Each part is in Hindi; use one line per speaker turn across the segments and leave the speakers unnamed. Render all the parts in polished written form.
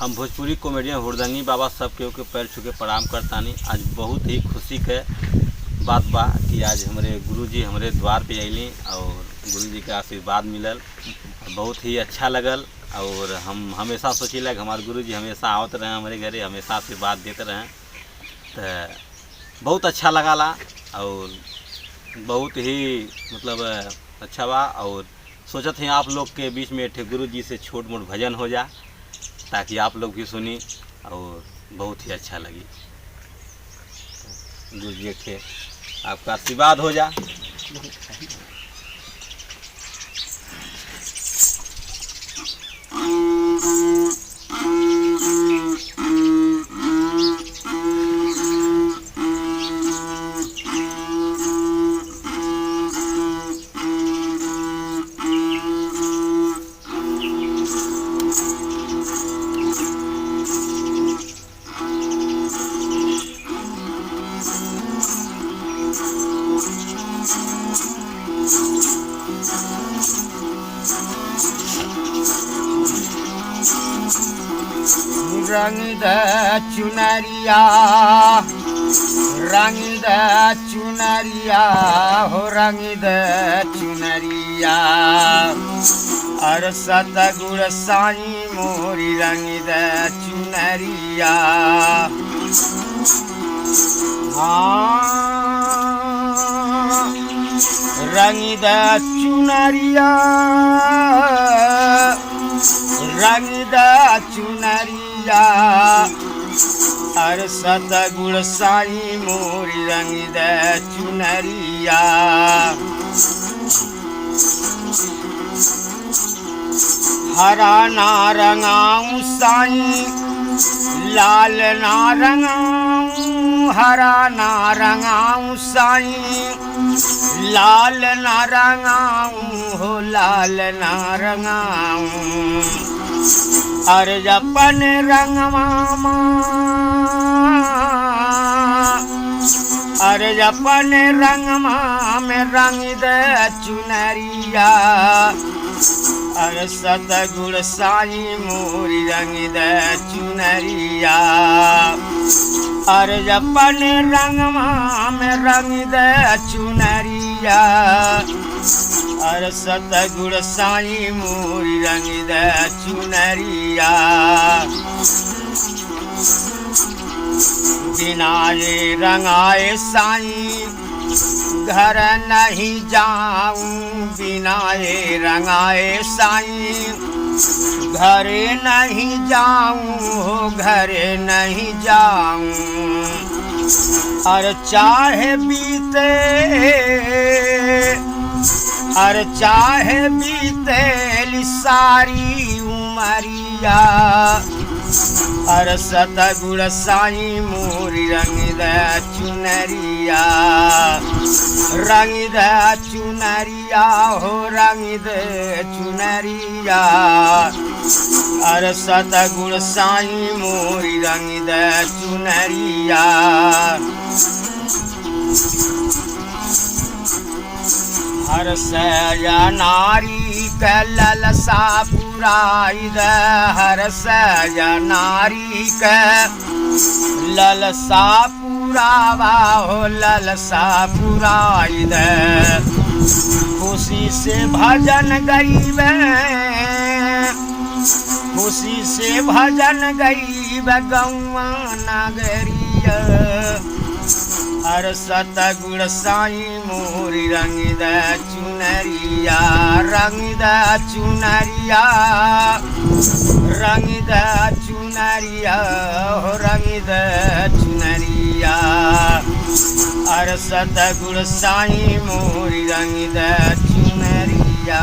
हम भोजपुरी कॉमेडियन हुड़दंगी बाबा सब के पैर छू के प्रणाम करतानी। आज बहुत ही खुशी के बात बा कि आज हमारे गुरुजी हमारे द्वार पे अली और गुरुजी के आशीर्वाद मिलल, बहुत ही अच्छा लगल। और हम हमेशा सोचिला कि हमारे गुरुजी हमेशा आवत रहे हमारे घरे, हमेशा आशीर्वाद देते रहें, तो बहुत अच्छा लगाला और बहुत ही मतलब अच्छा बा। और सोचत हैं आप लोग के बीच में एक गुरुजी से छोट मोट भजन हो जा, ताकि आप लोग भी सुनी और बहुत ही अच्छा लगी। गुरुजी के आपका आशीर्वाद हो जा।
रंग द चुनरिया, रंग द चुनरिया हो, रंग द चुनरिया। अर सतगुर साई मोरी रंग द चुनरिया। हाँ रंग द चुनरिया, रंग द चुनरिया। अर सतगुर साई मोरी रंग द चुनरिया। हरा ना रंगाऊं साई, लाल ना रंगाऊं, हरा ना रंगाऊं साई, लाल ना रंगाऊं हो, लाल ना रंगाऊं। अरे जपन रंग मामा, अरे जपन रंग में रंग द चुनरिया। अरे सतगुर साई मोरी रंग द चुनरिया। अरे जपन रंग में रंग द चुनरिया। अरे सतगुर साई मोरी रंग द चुनरिया। बिना ये रंगाए साई घर नहीं जाऊं, बिना ये रंगाए साई घर नहीं जाऊं हो, घर नहीं जाऊं। और चाहे बीते, और चाहे बीते सारी उमरिया। अर सतगुर साई मोरी रंग द चुनरिया। रंग द चुनरिया हो, रंग द चुनरिया। अर सतगुर साई मोरी रंग द चुनरिया। हर सया नारी के ललसा पुराई द, हर सया नारी के ललसा पुरावा हो, ललसा पुराई द। खुशी से भजन गईब, खुशी से भजन गईब गौआ नगरिया। हर सतगुर साई मोरी रंग द चुनरिया। रंग द चुनरिया, रंग द चुनरिया हो, रंग द चुनरिया। हर सतगुर साई मोरी रंग द चुनरिया।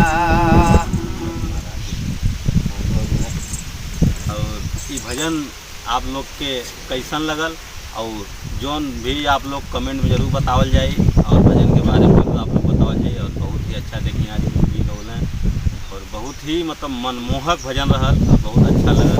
और ये भजन आप लोग के कैसन लगल और जौन भी आप लोग कमेंट में जरूर बतावल जाए, और भजन के बारे में तो आप लोग बतावल जाए। और बहुत ही अच्छा देखिए आज गुरुजी गौलें और बहुत ही मतलब मनमोहक भजन रहल और बहुत अच्छा लगल।